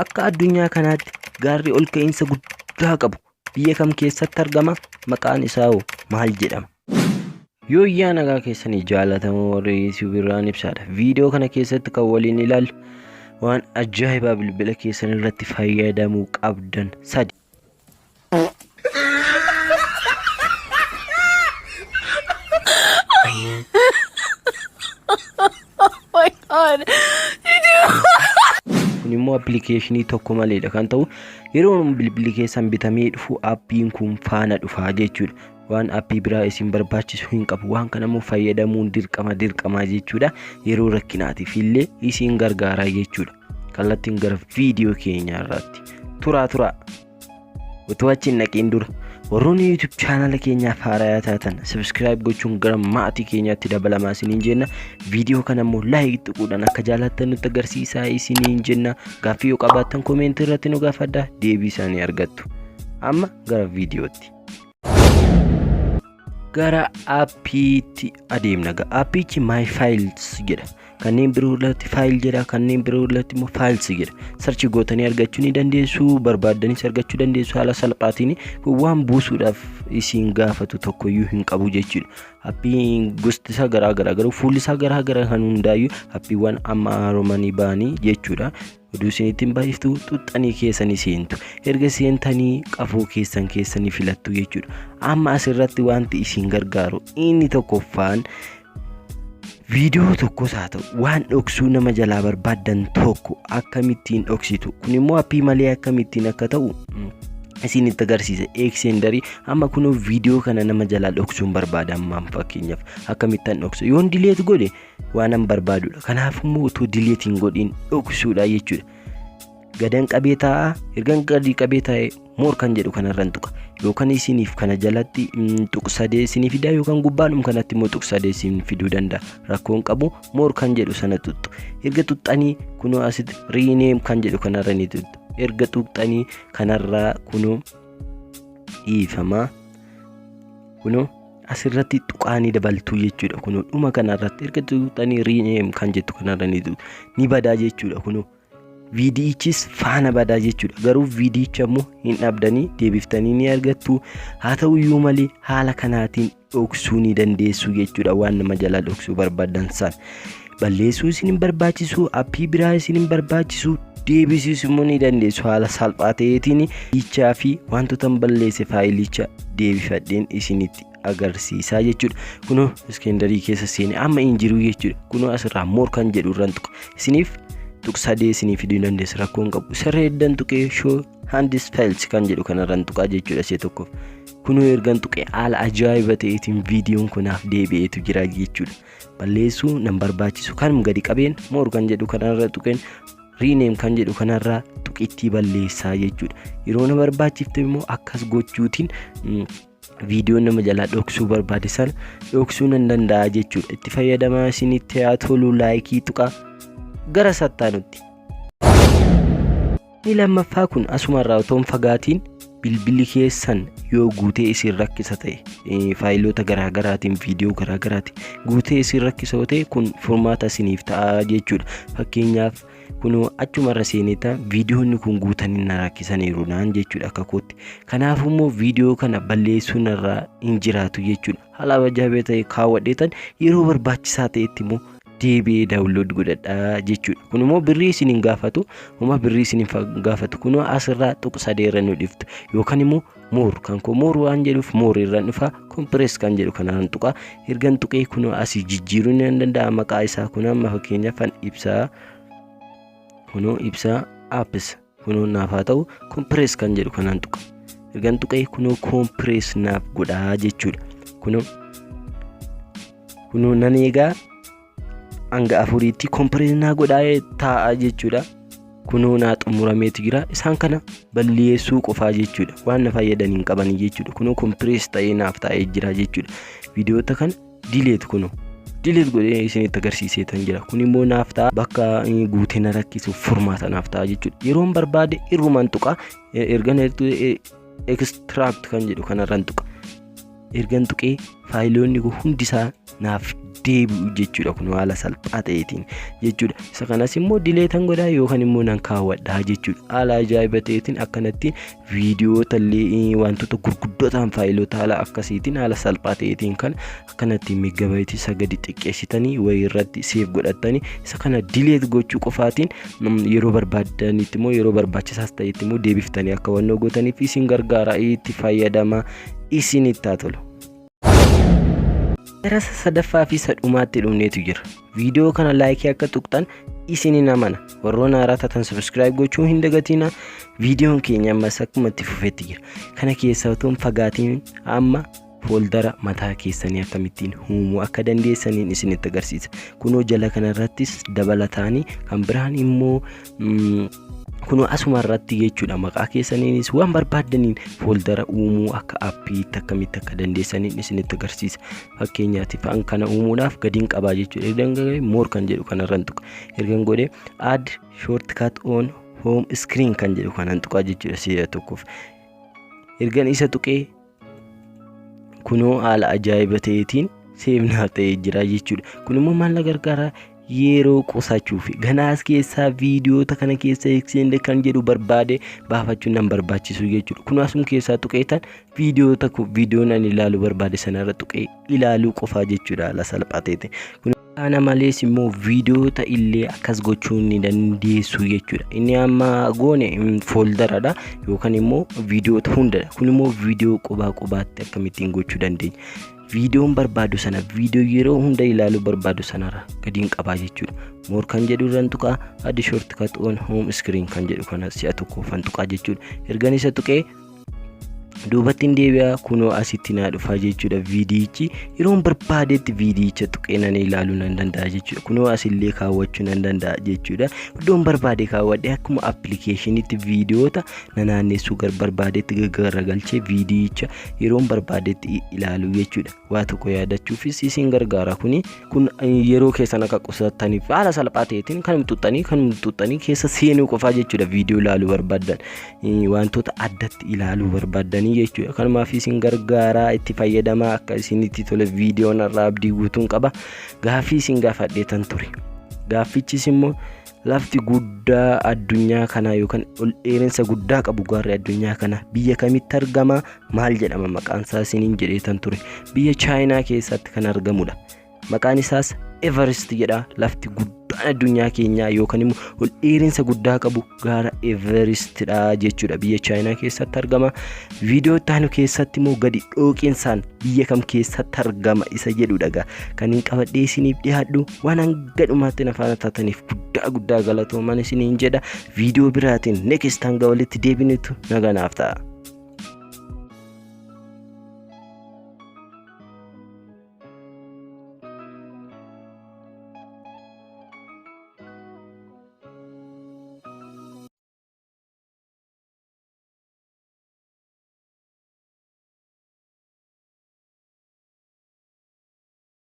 Akka addunyaa kanaatti gaarri ol ka'iinsa guddaa qabu biyya kam keessatti argama? Maqaan isaa hoo maal jedhama? Yoo iyyaa nagaa keessanii jaallatamoo warri sibiiraan ibsaadha. Viidiyoo kana keessatti kan waliin ilaallu waan ajaa'ibaa bilbila keessan irratti fayyadamuu qabdan sadi. My God. Kun immoo appilikeeshinii tokko maleedha kan ta'u yeroo bilbilli keessan bitamee dhufu appiin kun faana dhufaa jechuudha. Waan appii biraa isin barbaachisu hin qabu. Waan kanammoo fayyadamuun dirqama jechuudha. Yeroo rakkinaatiif illee isin gargaara jechuudha. Kallattiin gara viidiyoo keenya irratti tura utuu achiin naqiin dura warroonni YouTube channel keenyaaf haaraa taatan subscribe gochuun gara maatii keenyaatti dabalamaa isiniin jenna. Viidiyoo kana immoo like tuquudhaan akka jaallattan nutti agarsiisaa isiniin jenna. Gaaffii yoo qabaattan comment irratti nu gaafadhaa, deebii isaanii argattu. Amma gara viidiyootti. Gara appiitti adeemna. Appiichi My Files jedha. Kanneen biroo irratti file jedha, kanneen biroo irratti immoo files jedha. Search gootanii argachuu ni dandeessu, barbaaddanis argachuu dandeessu haala salphaatiin. Waan buusuudhaaf isin gaafatu tokkoyyuu hin qabu jechuudha. Appiin gosti isaa garaagaraa garuu fuulli isaa garaagaraa kan hundaayyuu appiiwwan amma haaromanii ba'anii jechuudha. Oduu isinitti baay'iftu xuxxanii keessanii seentu. Erga seentanii qafoo keessanii filattu jechuudha. Amma asirratti wanti isin gargaaru inni tokkoffaan viidiyoo tokkos haa ta'u waan dhoksuu nama jalaa barbaaddan tokko akkamittiin dhoksitu. Kun immoo appii malee akkamittiin akka ta'u isinitti agarsiisa. Extenderii amma kun viidiyoo kana nama jalaa dhoksuun barbaada. Ammaan fakkeenyaaf akkamittiin dhoksu yoon delete godhe waan an barbaadudha. Kanaafuu utuu delete hin godhin dhoksuudha jechuudha. Gadan qabee ta'a. Ergan gadi qabee taa'e more kan jedhu kanarraan tuqa. Yookaan isiniif kana jalatti tuqsadee isinii fidaa yookaan gubbaadhum kanatti immoo tuqsadee isin fiduu danda'a. Rakkoon qabu more kan jedhu sana tuttu. Erga tuxxanii kunoo asitti rename kan jedhu kanarra ni tuttu. Erga tuxxanii kanarraa kunoo dhiifama. Kunoo asirratti tuqaanii dabaltuu jechuudha. Kunoo dhuma kanarratti erga tuxxanii rename kan jettu kanarra ni tuttu. Ni badaa jechuudha kunoo. Viidiyichis faana badaa jechuudha. Garuu viidiyicha immoo hin dhabdanii deebiftanii ni argattu. Haa ta'u iyyuu malee haala kanaatiin dhoksuu ni dandeessu jechuudha. Waan nama jalaa dhoksuu barbaadan san balleessuu isin hin barbaachisu, appii biraa isin hin barbaachisu, deebisuu immoo ni dandeessu haala salphaa ta'eetiin. Ichaa fi wantoota balleesse faayilicha deebifadheen isinitti agarsiisaa jechuudha. Kunoo iskendarii keessa seenee amma hin jiru jechuudha. Kunoo asirraa more kan jedhu irraan tuqa. Isiniif tuqsadee isinii fiduu dandeessa. Rakkoon qabu siree eddan tuqee show handis files kan jedhu kanarraan tuqaa jechuudha. See tokkoof kunoo ergan tuqee haala ajaa'iba ta'eetiin viidiyoon kunaaf deebi'eetu jira jechuudha. Balleessuu nan barbaachisu kanum gadi qabeen more kan jedhu kanarra tuqeen rename kan jedhu kanarraa tuqitti balleessaa jechuudha. Yeroo na barbaachifte immoo akkas gochuutiin viidiyoon nama jalaa dhoksuu barbaade sana dhoksuu nan danda'a jechuudha. Itti fayyadamaa isinitti haa tolu. Laayikii tuqaa gara sattaanutti. Ni lammaffaa kun asumarraa otoo hin fagaatiin bilbilli keessan yoo guutee isin rakkisa ta'e faayilota garaagaraatiin viidiyoo garaagaraatiin guutee isin rakkisa ta'e kun furmaata isiniif ta'a jechuudha. Fakkeenyaaf kunoo achumarra seeneta viidiyoonni kun guutanii na rakkisaniiru naan jechuudha akka kootti. Kanaafuu immoo viidiyoo kana balleessuun irraa hin jiraatu jechuudha. Haala ajaa'ibaa ta'e kaawwadheetan yeroo barbaachisaa ta'etti immoo deebi'ee daawunlood godhadhaa jechuudha. Kun immoo birrii isin hin gaafatu. Uma birrii isin hin gaafatu. Kunoo asirraa tuqsadee irra nu dhiftu. Yookaan immoo more kan koo more waan jedhuuf more irra dhufa. Compress kan jedhu kanaan tuqa. Ergan tuqee kunoo asii jijjiiruu ni danda'a maqaa isaa. Kun amma fakkeenyaaf ibsaa. Kunoo ibsaa apps. Kunoo naaf haa ta'u compress kan jedhu kanaan tuqa. Ergan tuqee kunoo compress naaf godhaa jechuudha. Kunoo nan eegaa hanga afuriitti kompireesnaa godhaa taa'aa jechuudha. Kunoo naa xumurameetu jira. Isaan kana balleessuu qofaa jechuudha. Waan na fayyadan hin qaban jechuudha. Kunoo kompirees ta'ee naaf taa'ee jira jechuudha. Viidiyoota kan delete kunoo delete godhee isinitti agarsiiseetan jira. Kun immoo naaf ta'a bakka guutee na rakkisuuf furmaata naaf ta'a jechuudha. Yeroon barbaade irrumaan tuqa. Ergan extract kan jedhu kanarraan tuqa. Ergan tuqee faayiloonni hundisaa naaf deebi'u jechuudha kun haala salphaa ta'eetiin jechuudha. Isa kanas immoo dileetan godhaa yookaan immoo nan kaawwadhaa jechuudha. Haala ajaa'iba ta'eetiin akkanatti viidiyoota illee wantoota gurguddootaan faayilota haala akkasiitiin haala salphaa ta'eetiin kan akkanatti meegaabaaytii isa gadi xiqqeessitanii wayii irratti seef godhatanii isa kana dileet gochuu qofaatiin yeroo barbaadanitti immoo yeroo barbaachisaas ta'etti immoo deebiftanii akka wannoo gootaniif isin gargaara. Itti fayyadama isinitti haa tolu. Gara sadaffaa fi sadhumaatti dhumneetu jira. Viidiyoo kana laayikii akka tuqxan isinin amana. Warroon haaraa taatan subscribe gochuu hin dagatina. Viidiyoon keenya ammas akkuma itti fufeetti jira. Kana keessa otoo hin fagaatiin amma fooldara mataa keessanii akkamittiin uumuu akka dandeessaniin isinitti agarsiisa. Kunoo jala kanarrattis dabalataanii kan biraan immoo kunoo asuma irratti jechuudha maqaa keessaniinis waan barbaaddaniin fooldara uumuu akka appiitti akkamitti akka dandeessaniin isinitti agarsiisa. Fakkeenyaatiif an kana uumuudhaaf gadiin qabaa jechuudha. Ergan godhee more kan jedhu kanarran tuqa. Ergan godhee add shortcut on home screen kan jedhu kanan tuqaa jechuudha si'a tokkoof. Ergan isa tuqee kunoo haala ajaa'iba ta'eetiin seefnaa ta'ee jira jechuudha. Kun immoo maal gargaara? Yeroo qusachuuf ganaas keessaa viidiyoota kana keessa extend kan jedhu barbaade baafachuun nan barbaachisu jechuudha. Kun asum keessaa tuqeetan viidiyoon ani ilaaluu barbaade sanarra tuqee ilaaluu qofaa jechuudha haala salphaa ta'eetiin. Kana malees immoo viidiyoota illee akkas gochuu ni dandeessu jechuudha. Inni amma goone fooldaradha yookaan immoo viidiyoota hundadha. Kun immoo viidiyoo qubaatti akkamittiin gochuu dandeenya. Viidiyoon barbaadu sana viidiyoo yeroo hunda ilaaluu barbaadu sanarra gadiin qabaa jechuudha. More kan jedhu irraan tuqaa add shortcut on home screen kan jedhu kana si'a tokkoffan tuqaa jechuudha. Ergan isa tuqee duubatti deebi'aa kunoo asitti naa dhufaa jechuudha. Viidiyichi yeroo barbaadetti viidiyicha tuqee nan ilaaluu nan danda'a jechuudha. Kunoo asillee kaawwachuu nan danda'a jechuudha. Iddoon barbaade kaawwadhee akkuma appilikeeshiniitti viidiyoota naanneessuu barbaadetti garagalchee viidiyicha yeroo barbaadetti ilaaluu jechuudha. Waa tokko yaadachuufis isin gargaara. Kun yeroo keessan akka qusataniif haala salphaa ta'eetiin kan xuxxanii keessa seenuu qofaa jechuudha. Viidiyoo ilaaluu barbaadan wantoota addatti ilaaluu barbaadan jechuudha. Kanumaaf isin gargaaraa itti fayyadamaa akka isinitti tole viidiyoon irraa abdii guutuun qaba. Gaaffii isin gaafadheetan ture. Gaaffichis immoo lafti guddaa addunyaa kana yookaan ol dheerinsa guddaa qabu gaarri addunyaa kana biyya kamitti argama? Maal jedhama maqaan isaa isiniin jedheetan ture. Biyya Chaayinaa keessatti kan argamudha. Maqaan isaas Everest jedha. Lafti guddaan addunyaa keenyaa yookaan immoo ol dheerinsa guddaa qabu gaara Everestdha jechuudha. Biyya Chaayinaa keessatti argama. Viidiyoo taanu keessatti immoo gadi dhooqinsaan biyya kam keessatti argama isa jedhudha. Kan hin qabadhee isiniif dhiyaadhu waan hanga dhumaatti na faana taataniif guddaa galatoomaa isiniin jedha. Viidiyoo biraatiin next hanga walitti deebinutu naganaaf ta'a.